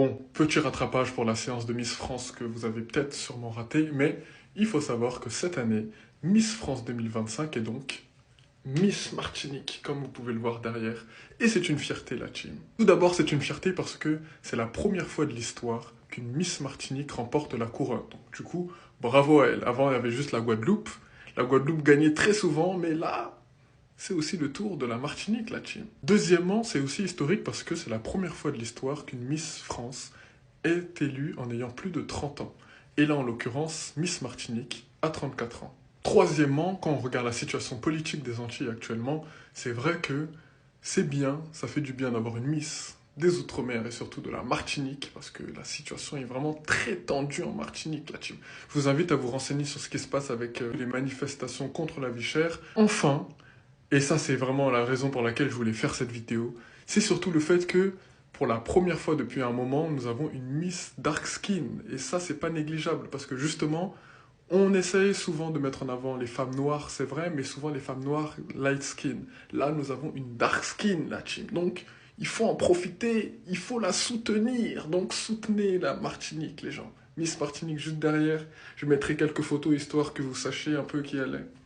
Bon, petit rattrapage pour la séance de Miss France que vous avez peut-être sûrement raté, mais il faut savoir que cette année, Miss France 2025 est donc Miss Martinique, comme vous pouvez le voir derrière. Et c'est une fierté, la team. Tout d'abord, c'est une fierté parce que c'est la première fois de l'histoire qu'une Miss Martinique remporte la couronne. Donc, du coup, bravo à elle. Avant, il y avait juste la Guadeloupe. La Guadeloupe gagnait très souvent, mais là, c'est aussi le tour de la Martinique, la team. Deuxièmement, c'est aussi historique parce que c'est la première fois de l'histoire qu'une Miss France est élue en ayant plus de 30 ans. Et là, en l'occurrence, Miss Martinique a 34 ans. Troisièmement, quand on regarde la situation politique des Antilles actuellement, c'est vrai que c'est bien, ça fait du bien d'avoir une Miss des Outre-mer et surtout de la Martinique, parce que la situation est vraiment très tendue en Martinique, la team. Je vous invite à vous renseigner sur ce qui se passe avec les manifestations contre la vie chère. Enfin, et ça, c'est vraiment la raison pour laquelle je voulais faire cette vidéo. C'est surtout le fait que, pour la première fois depuis un moment, nous avons une Miss Dark Skin. Et ça, c'est pas négligeable, parce que justement, on essaye souvent de mettre en avant les femmes noires, c'est vrai, mais souvent les femmes noires light skin. Là, nous avons une dark skin, la team. Donc, il faut en profiter, il faut la soutenir. Donc, soutenez la Martinique, les gens. Miss Martinique juste derrière. Je mettrai quelques photos histoire que vous sachiez un peu qui elle est.